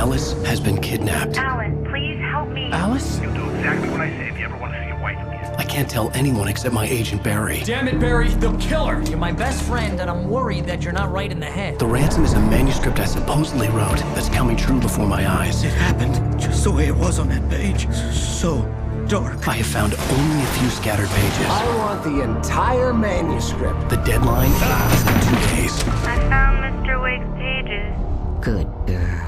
Alice has been kidnapped. Alan, please help me. Alice? You'll do exactly what I say if you ever want to see your wife again. I can't tell anyone except my agent Barry. Damn it, Barry, they'll kill her! You're my best friend, and I'm worried that you're not right in the head. The ransom is a manuscript I supposedly wrote that's coming true before my eyes. It happened just the way it was on that page. So dark. I have found only a few scattered pages. I want the entire manuscript. The deadline is in 2 days. I found Mr. Wake's pages. Good girl.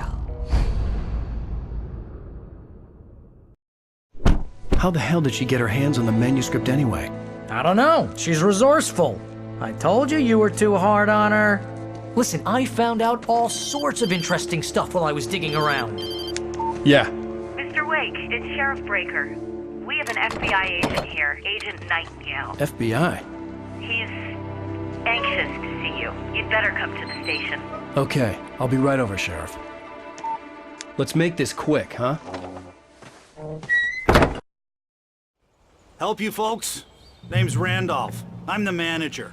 How the hell did she get her hands on the manuscript anyway? I don't know. She's resourceful. I told you you were too hard on her. Listen, I found out all sorts of interesting stuff while I was digging around. Yeah. Mr. Wake, it's Sheriff Breaker. We have an FBI agent here, Agent Nightingale. FBI? He's anxious to see you. You'd better come to the station. Okay, I'll be right over, Sheriff. Let's make this quick, huh? Help you folks? Name's Randolph. I'm the manager.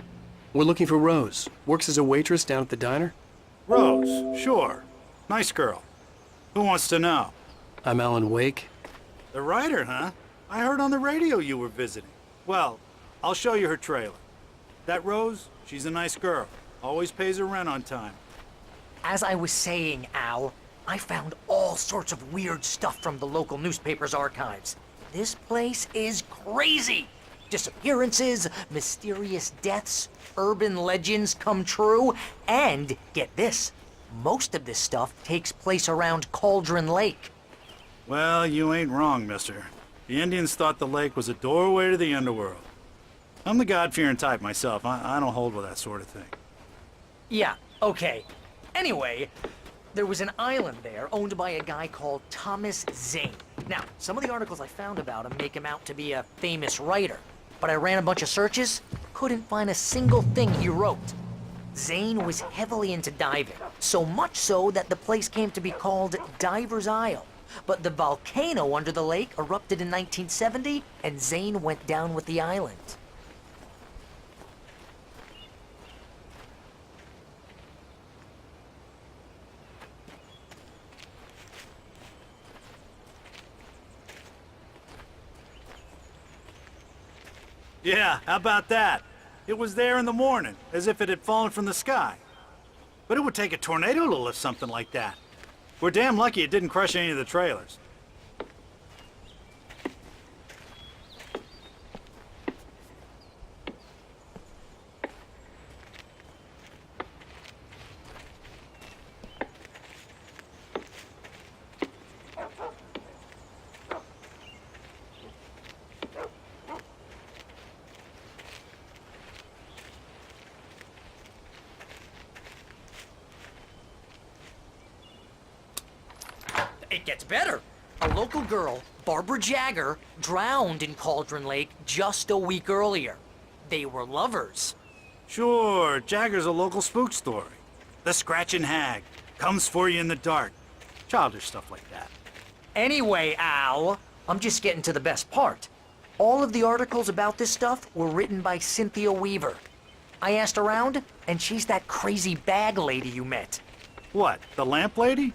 We're looking for Rose. Works as a waitress down at the diner. Rose, sure. Nice girl. Who wants to know? I'm Alan Wake. The writer, huh? I heard on the radio you were visiting. Well, I'll show you her trailer. That Rose, she's a nice girl. Always pays her rent on time. As I was saying, Al, I found all sorts of weird stuff from the local newspaper's archives. This place is crazy. Disappearances, mysterious deaths, urban legends come true, and get this, most of this stuff takes place around Cauldron Lake. Well, you ain't wrong, mister. The Indians thought the lake was a doorway to the underworld. I'm the God-fearing type myself. I don't hold with that sort of thing. Yeah, okay. Anyway, there was an island there owned by a guy called Thomas Zane. Now, some of the articles I found about him make him out to be a famous writer, but I ran a bunch of searches, couldn't find a single thing he wrote. Zane was heavily into diving, so much so that the place came to be called Diver's Isle. But the volcano under the lake erupted in 1970, and Zane went down with the island. Yeah, how about that? It was there in the morning, as if it had fallen from the sky. But it would take a tornado to lift something like that. We're damn lucky it didn't crush any of the trailers. It gets better. A local girl, Barbara Jagger, drowned in Cauldron Lake just a week earlier. They were lovers. Sure, Jagger's a local spook story. The Scratching Hag comes for you in the dark. Childish stuff like that. Anyway, Al, I'm just getting to the best part. All of the articles about this stuff were written by Cynthia Weaver. I asked around, and she's that crazy bag lady you met. What, the lamp lady?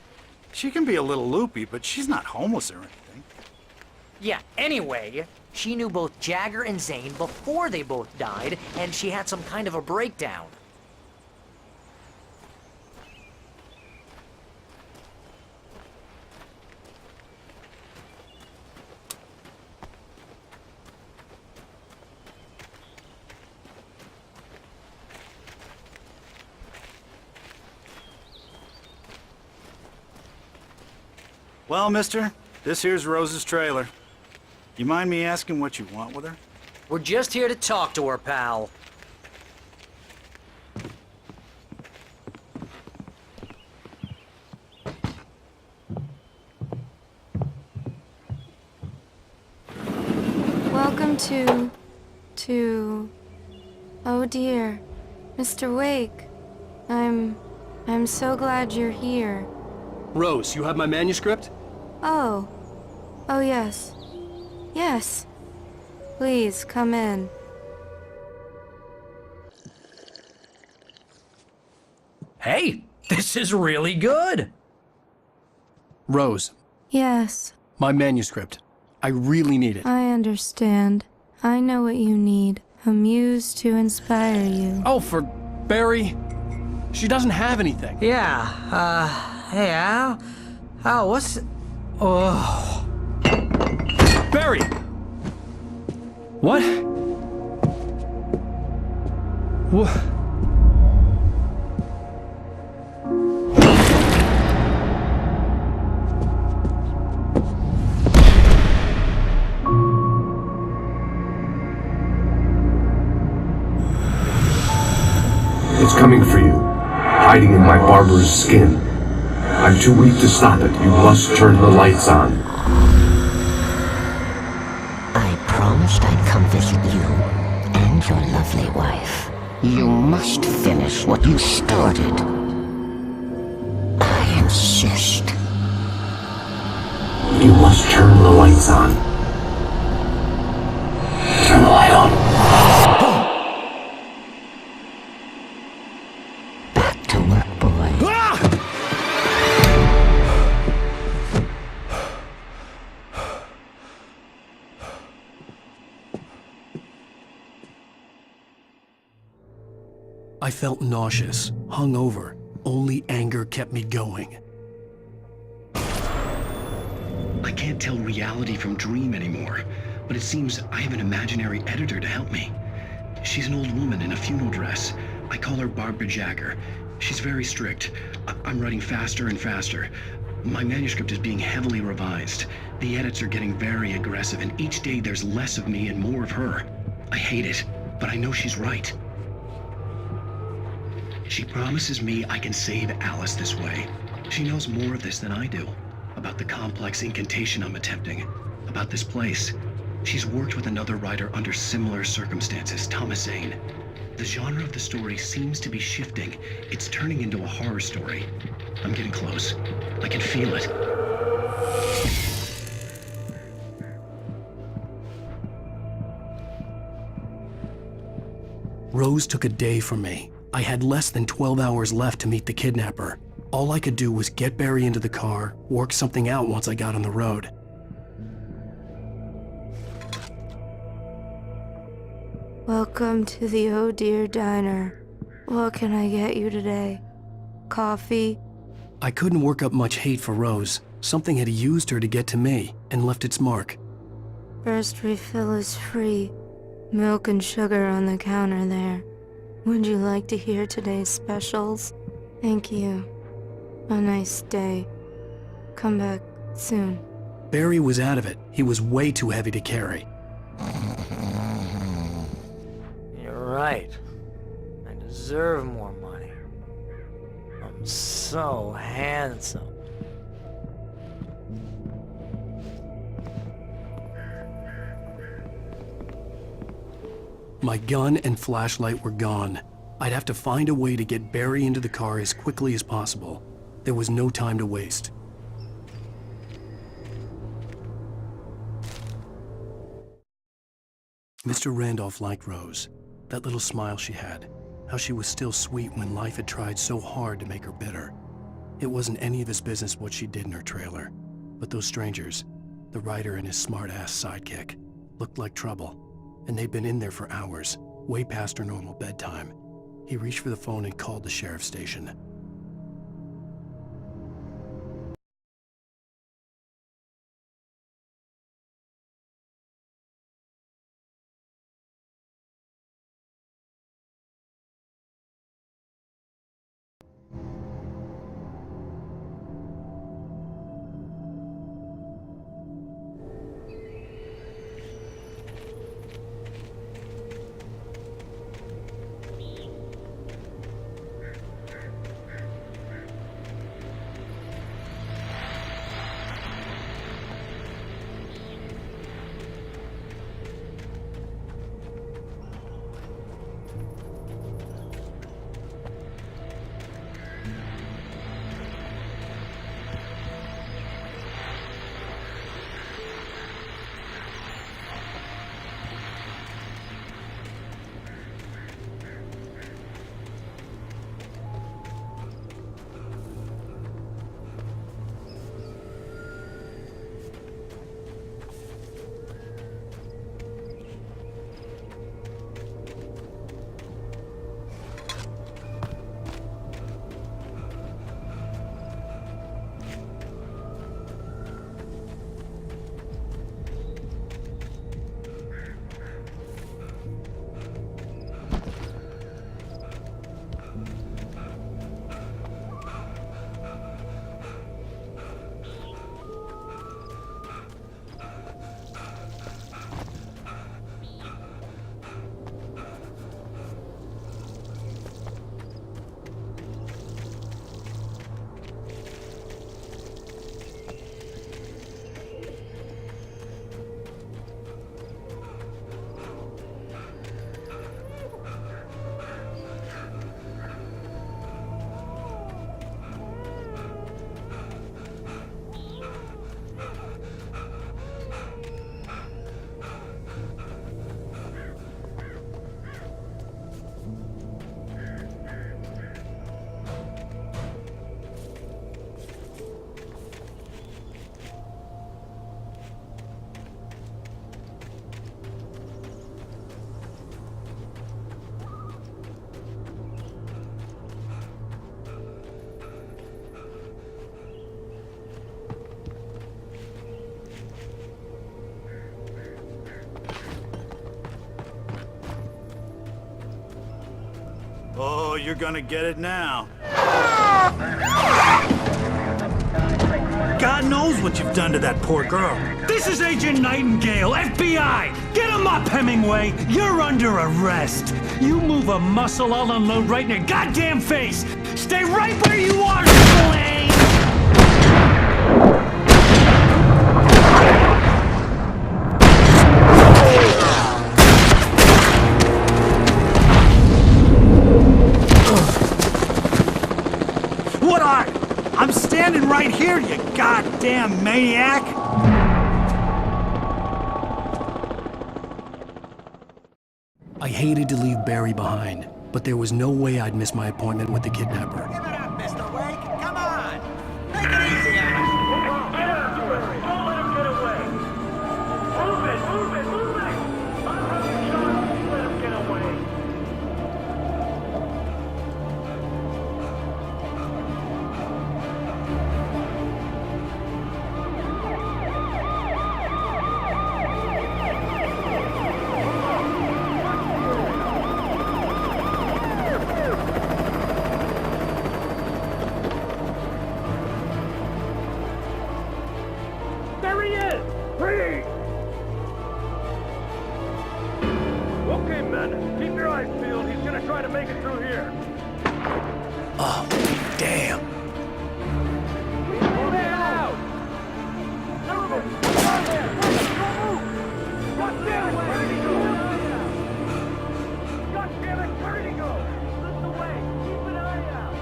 She can be a little loopy, but she's not homeless or anything. Yeah, anyway, she knew both Jagger and Zane before they both died, and she had some kind of a breakdown. Well, mister, this here's Rose's trailer. You mind me asking what you want with her? We're just here to talk to her, pal. Welcome to... Oh dear, Mr. Wake. I'm so glad you're here. Rose, you have my manuscript? Oh. Oh yes. Yes. Please, come in. Hey, this is really good. Rose, Yes, my manuscript. I really need it. I understand. I know what you need. A muse to inspire you. Oh, for Barry. She doesn't have anything. Yeah, hey, Al, what's... Oh... Barry! What? What? It's coming for you, hiding in my barber's skin. I'm too weak to stop it. You must turn the lights on. I promised I'd come visit you and your lovely wife. You must finish what you started. I insist. You must turn the lights on. Turn the light on. Back to work, boy. I felt nauseous, hungover. Only anger kept me going. I can't tell reality from dream anymore, but it seems I have an imaginary editor to help me. She's an old woman in a funeral dress. I call her Barbara Jagger. She's very strict. I'm writing faster and faster. My manuscript is being heavily revised. The edits are getting very aggressive, and each day there's less of me and more of her. I hate it, but I know she's right. She promises me I can save Alice this way. She knows more of this than I do. About the complex incantation I'm attempting. About this place. She's worked with another writer under similar circumstances, Thomas Zane. The genre of the story seems to be shifting. It's turning into a horror story. I'm getting close. I can feel it. Rose took a day from me. I had less than 12 hours left to meet the kidnapper. All I could do was get Barry into the car, work something out once I got on the road. Welcome to the Oh Dear Diner. What can I get you today? Coffee? I couldn't work up much hate for Rose. Something had used her to get to me and left its mark. First refill is free. Milk and sugar on the counter there. Would you like to hear today's specials? Thank you. A nice day. Come back soon. Barry was out of it. He was way too heavy to carry. You're right. I deserve more money. I'm so handsome. My gun and flashlight were gone. I'd have to find a way to get Barry into the car as quickly as possible. There was no time to waste. Mr. Randolph liked Rose. That little smile she had. How she was still sweet when life had tried so hard to make her bitter. It wasn't any of his business what she did in her trailer. But those strangers, the writer and his smart-ass sidekick, looked like trouble. And they'd been in there for hours, way past her normal bedtime. He reached for the phone and called the sheriff's station. Oh, you're gonna get it now. God knows what you've done to that poor girl. This is Agent Nightingale, FBI! Get him up, Hemingway! You're under arrest! You move a muscle, I'll unload right in your goddamn face! Stay right where you are, Slane! What are you? I'm standing right here, you goddamn maniac! I hated to leave Barry behind, but there was no way I'd miss my appointment with the kidnapper. Give it up, Mr. Wake. Come on. Make it easy on him. Get out, Barry. Don't let him get away. Move it, move it, move it. I'll have you shot if you let him get away. There he is! Freeze! Okay, men, keep your eyes peeled. He's gonna try to make it through here. Oh, damn. Move it out! Move it! Watch that! Where did he go? God damn it, where did he go? Look away! Keep an eye out!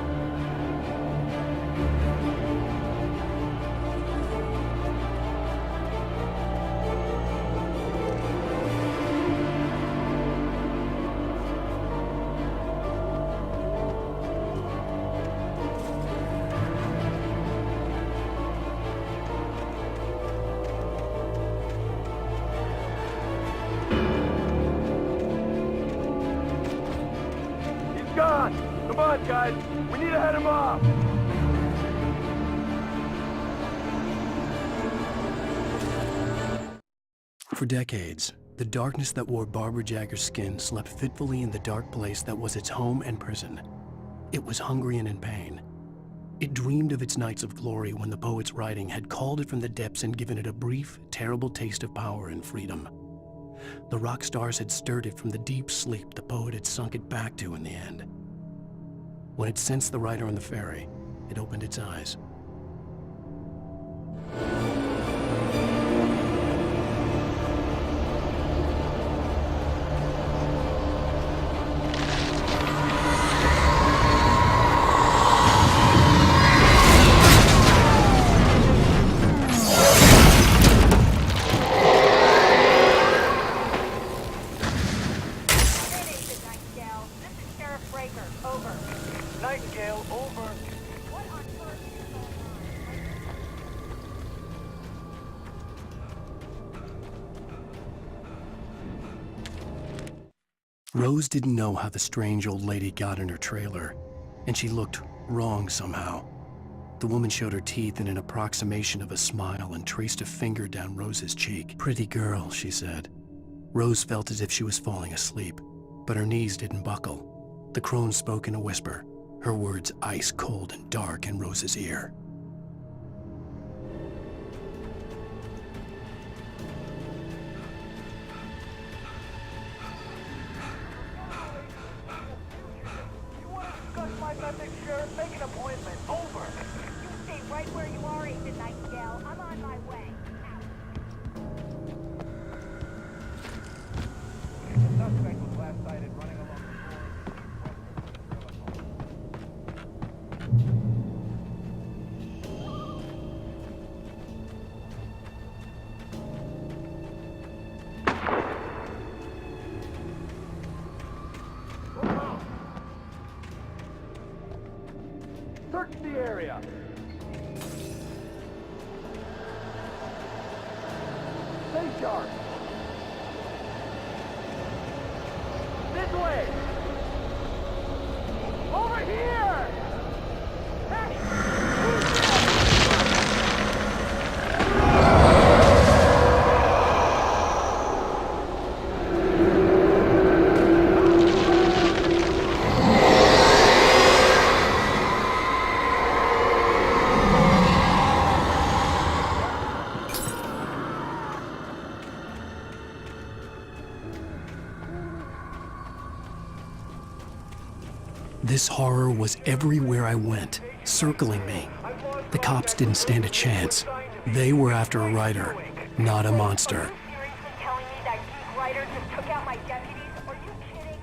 He's gone! Come on, guys! We need to head him off! For decades, the darkness that wore Barbara Jagger's skin slept fitfully in the dark place that was its home and prison. It was hungry and in pain. It dreamed of its nights of glory when the poet's writing had called it from the depths and given it a brief, terrible taste of power and freedom. The rock stars had stirred it from the deep sleep the poet had sunk it back to in the end. When it sensed the writer on the ferry, it opened its eyes. Nightingale, over. What on earth is going on? Rose didn't know how the strange old lady got in her trailer, and she looked wrong somehow. The woman showed her teeth in an approximation of a smile and traced a finger down Rose's cheek. "Pretty girl," she said. Rose felt as if she was falling asleep, but her knees didn't buckle. The crone spoke in a whisper, her words ice cold and dark in Rose's ear. You want to discuss my method, Sheriff? Make an appointment. Over. You stay right where you are, Agent Nightingale. I'm on my way. The suspect was last sighted running along the Search the area. Stay sharp. This way. Over here. Hey. This horror was everywhere I went, circling me. The cops didn't stand a chance. They were after a writer, not a monster. Telling me that geek writer just took out my deputies? Are you kidding?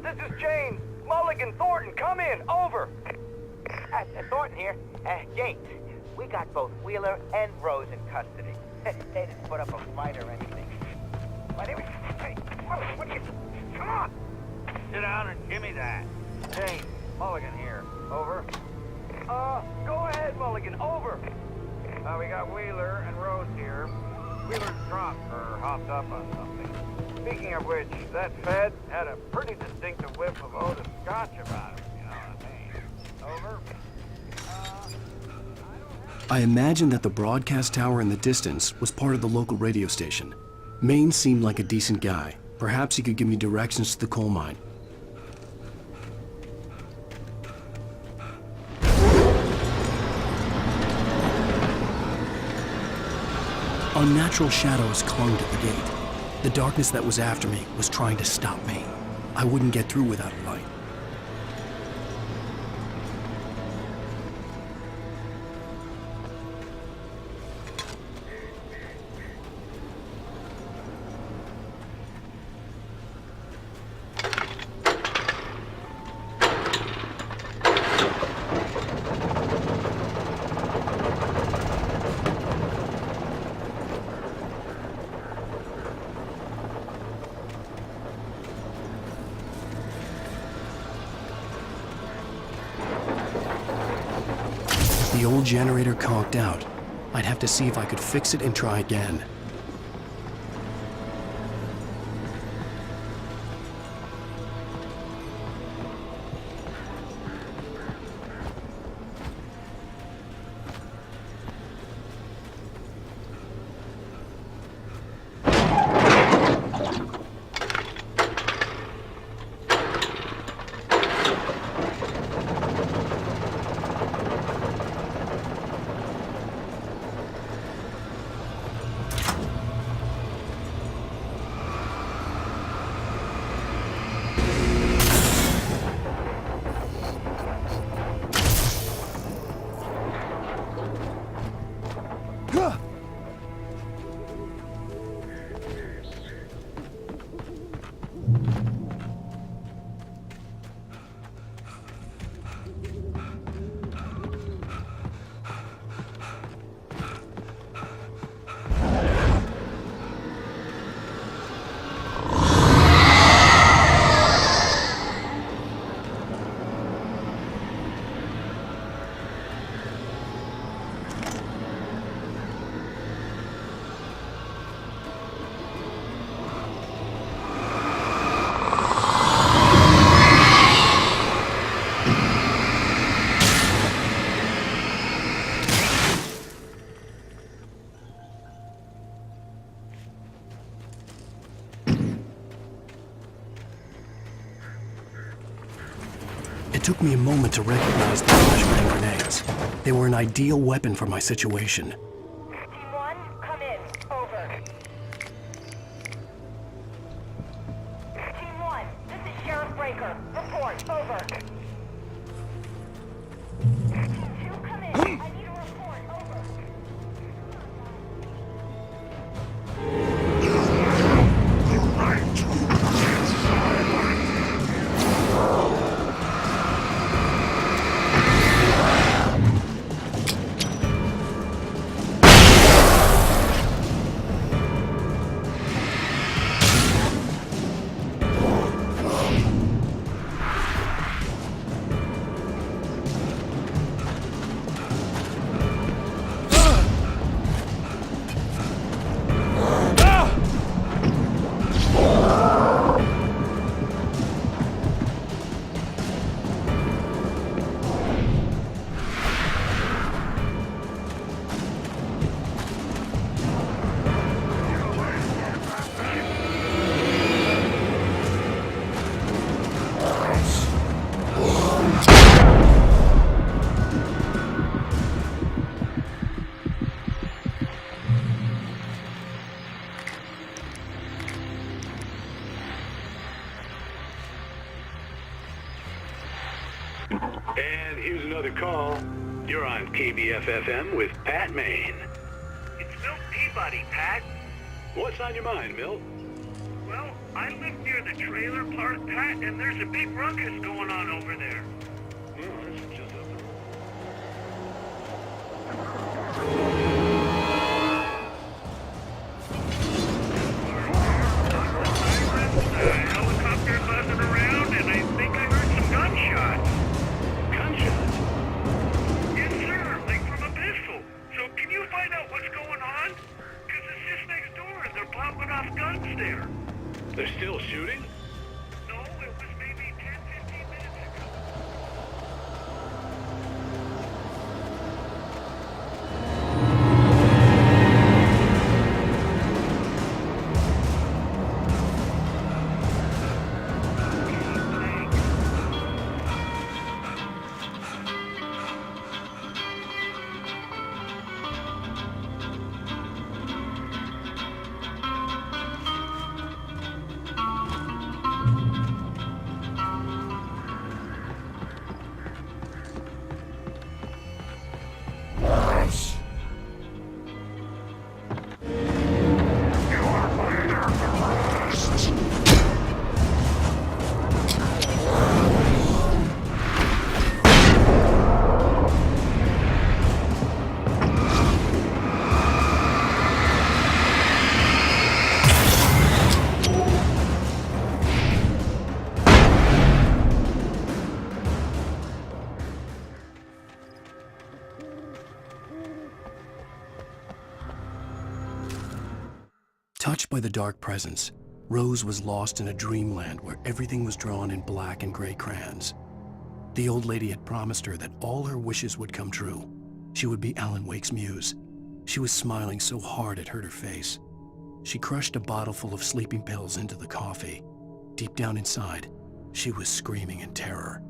This is James. Mulligan, Thornton, come in. Over. Thornton here. James, we got both Wheeler and Rose in custody. They didn't put up a fight or anything. But anyway, hey, what are you... Come on! Sit down and give me that. James, Mulligan here. Over. Go ahead, Mulligan. Over. We got Wheeler and Rose here. Wheeler's drunk or hopped up on something. Speaking of which, that Fed had a pretty distinctive whiff of Otis Scotch about him, you know what I mean? Over. I imagined that the broadcast tower in the distance was part of the local radio station. Maine seemed like a decent guy. Perhaps he could give me directions to the coal mine. Unnatural shadows clung to the gate. The darkness that was after me was trying to stop me. I wouldn't get through without a light. The old generator conked out. I'd have to see if I could fix it and try again. It took me a moment to recognize the flashbang grenades. They were an ideal weapon for my situation. Team 1, come in. Over. Team 1, this is Sheriff Breaker. Report. Over. Team 2, come in. I need a report. Over. And here's another call. You're on KBF-FM with Pat Maine. It's Milt Peabody, Pat. What's on your mind, Milt? Well, I live near the trailer park, Pat, and there's a big ruckus going on over there. That's just up the Helicopter buzzing around, and I think I heard some gunshots. Gunshots? Yes, sir, like from a pistol. So can you find out what's going on? Because it's just next door, and they're popping off guns there. They're still shooting? No, it was maybe 10, 15 minutes ago. Touched by the dark presence, Rose was lost in a dreamland where everything was drawn in black and gray crayons. The old lady had promised her that all her wishes would come true. She would be Alan Wake's muse. She was smiling so hard it hurt her face. She crushed a bottle full of sleeping pills into the coffee. Deep down inside, she was screaming in terror.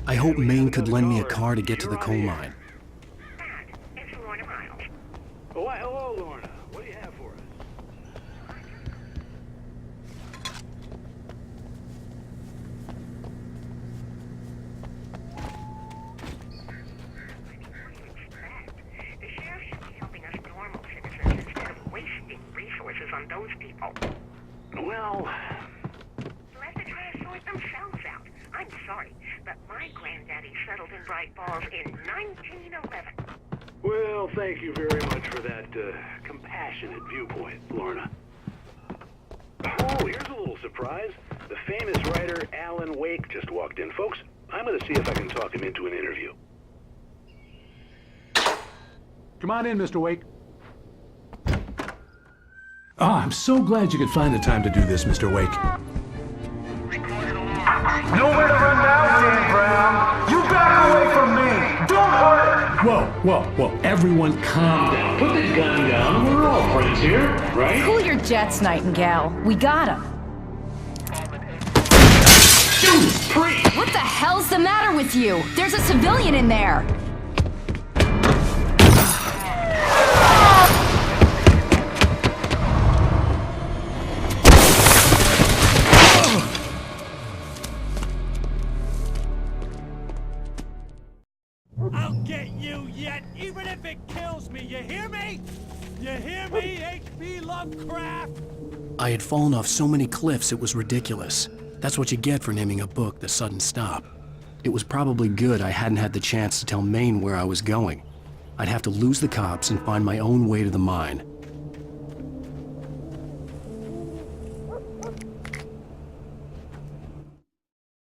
I hope Maine could lend me a car to get to the coal mine. It's Lorna Miles. Oh, why, hello, Lorna. What do you have for us? The sheriff should be helping us normal citizens instead of wasting resources on those people. Well, Let the trash sort themselves out. I'm sorry, but my granddaddy settled in Bright Falls in 1911. well, thank you very much for that compassionate viewpoint, Lorna. Oh, here's a little surprise. The famous writer Alan Wake just walked in. Folks, I'm going to see if I can talk him into an interview. Come on in, Mr. Wake. Ah, I'm so glad you could find the time to do this, Mr. Wake. Nowhere to run now, Dan Brown. You back away from me. Don't hurt her. Whoa, everyone calm down. Put the gun down. We're all friends here, right? Cool your jets, Nightingale. We got him. Judas Priest! What the hell's the matter with you? There's a civilian in there. I'll get you yet, even if it kills me. You hear me? You hear me, H.P. Lovecraft? I had fallen off so many cliffs it was ridiculous. That's what you get for naming a book The Sudden Stop. It was probably good I hadn't had the chance to tell Maine where I was going. I'd have to lose the cops and find my own way to the mine.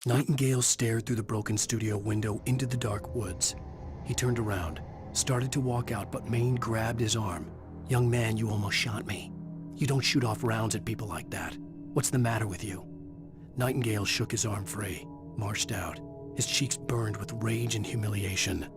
Nightingale stared through the broken studio window into the dark woods. He turned around, started to walk out, but Maine grabbed his arm. "Young man, you almost shot me. You don't shoot off rounds at people like that. What's the matter with you?" Nightingale shook his arm free, marched out. His cheeks burned with rage and humiliation.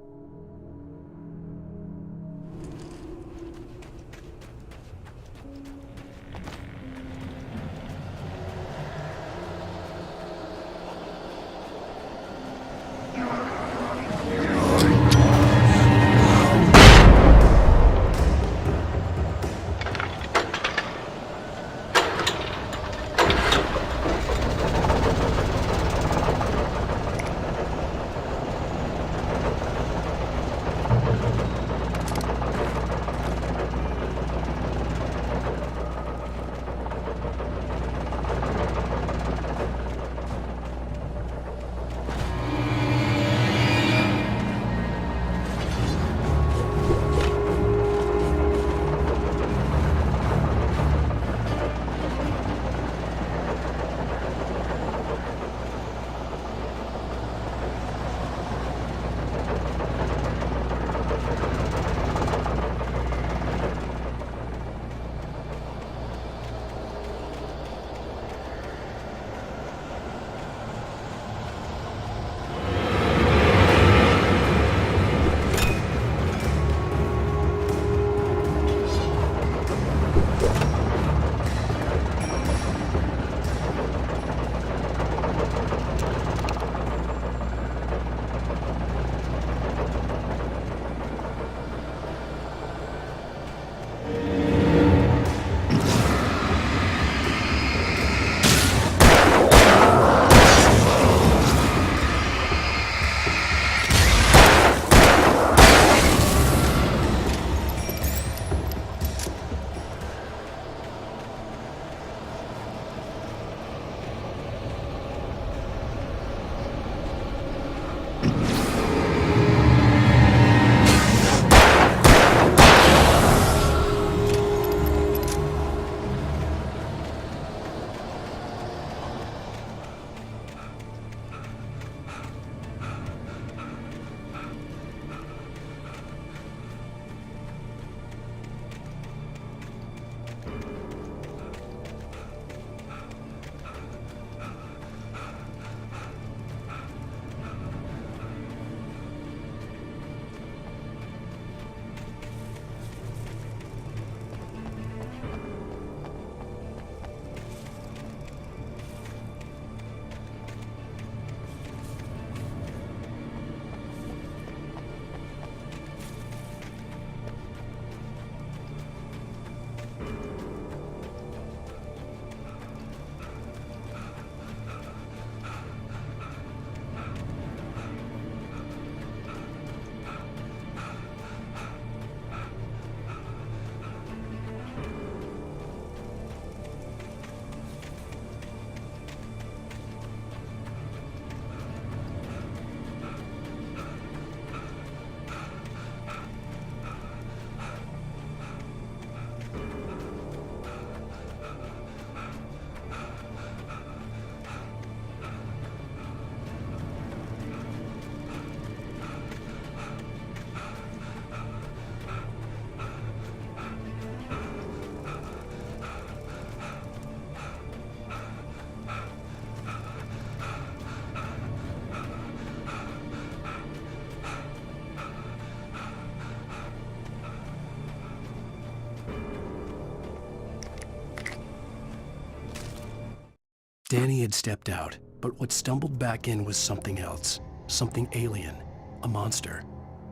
Danny had stepped out, but what stumbled back in was something else. Something alien. A monster.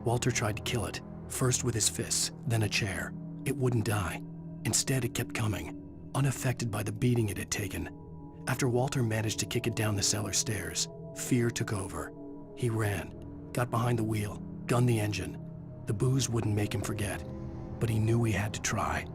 Walter tried to kill it, first with his fists, then a chair. It wouldn't die. Instead, it kept coming, unaffected by the beating it had taken. After Walter managed to kick it down the cellar stairs, fear took over. He ran, got behind the wheel, gunned the engine. The booze wouldn't make him forget, but he knew he had to try.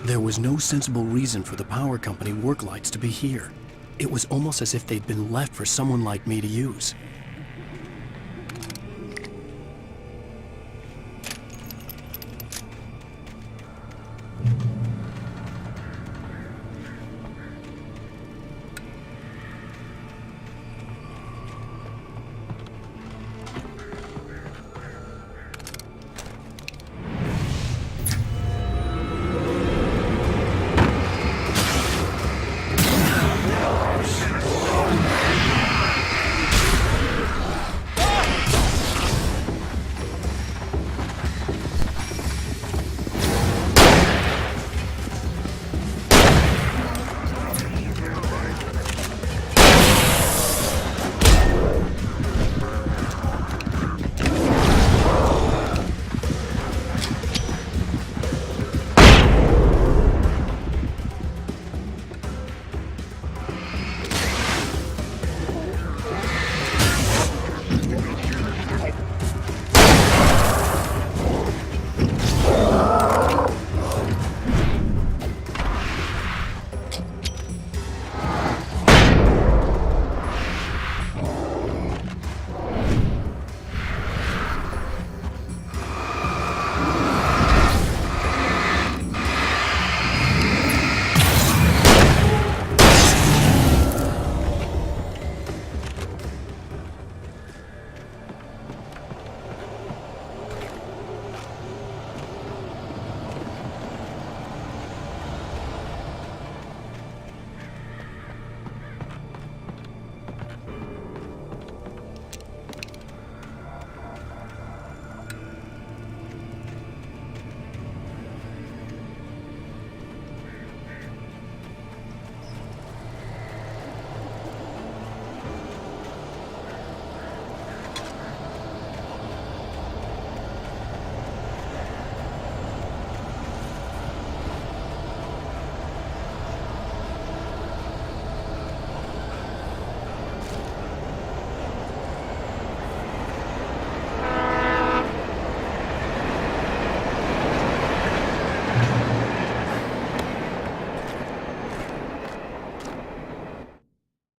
There was no sensible reason for the power company work lights to be here. It was almost as if they'd been left for someone like me to use.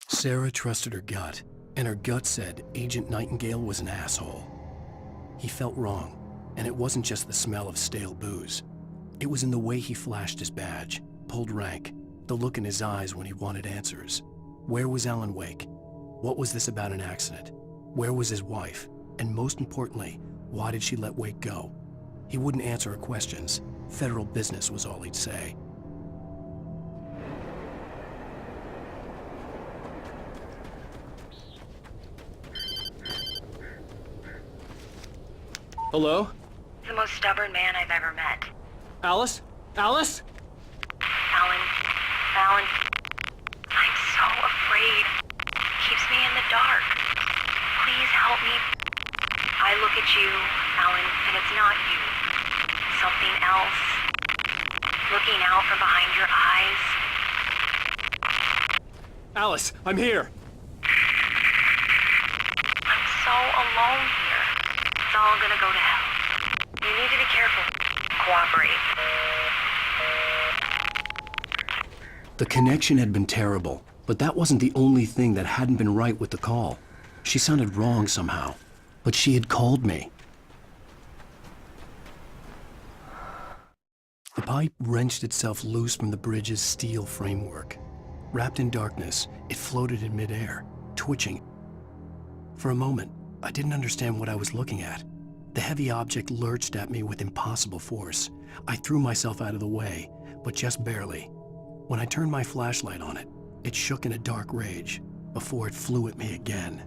Sarah trusted her gut, and her gut said Agent Nightingale was an asshole. He felt wrong, and it wasn't just the smell of stale booze. It was in the way he flashed his badge, pulled rank, the look in his eyes when he wanted answers. Where was Alan Wake? What was this about an accident? Where was his wife? And most importantly, why did she let Wake go? He wouldn't answer her questions. Federal business was all he'd say. Hello? The most stubborn man I've ever met. Alice? Alice? Alan. Alan. I'm so afraid. Keeps me in the dark. Please help me. I look at you, Alan, and it's not you. Something else. Looking out from behind your eyes. Alice, I'm here. I'm so alone here. It's all gonna go to hell. You need to be careful. Cooperate. The connection had been terrible, but that wasn't the only thing that hadn't been right with the call. She sounded wrong somehow, but she had called me. The pipe wrenched itself loose from the bridge's steel framework. Wrapped in darkness, it floated in midair, twitching. For a moment, I didn't understand what I was looking at. The heavy object lurched at me with impossible force. I threw myself out of the way, but just barely. When I turned my flashlight on it, it shook in a dark rage before it flew at me again.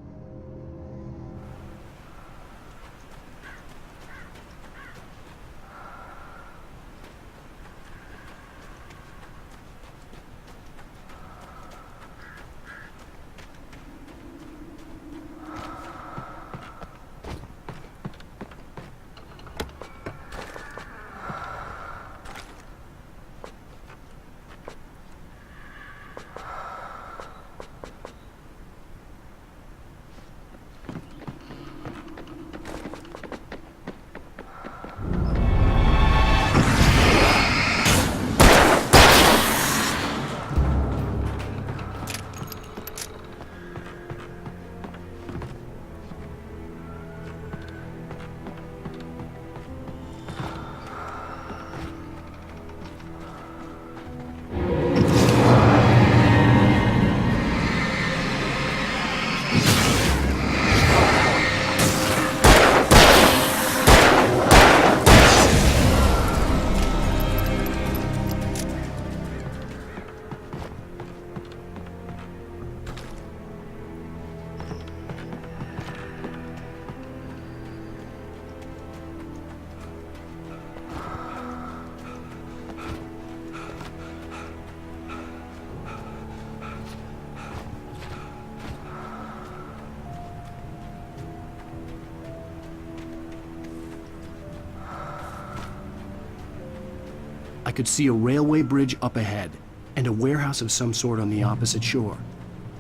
I could see a railway bridge up ahead, and a warehouse of some sort on the opposite shore.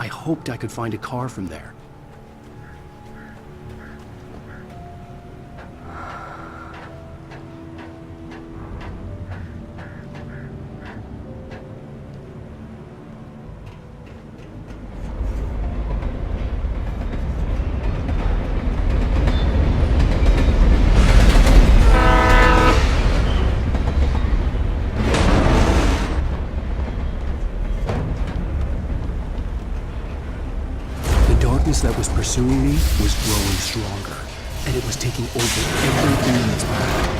I hoped I could find a car from there. That was pursuing me was growing stronger, and it was taking over everything in its path.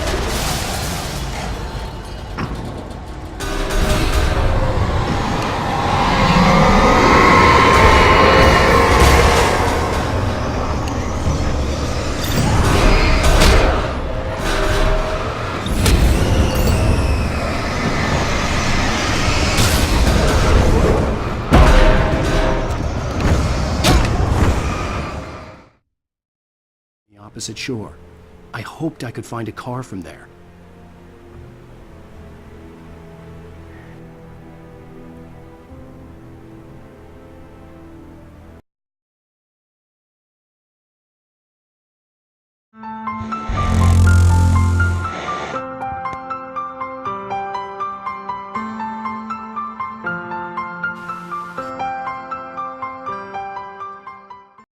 Opposite shore. I hoped I could find a car from there.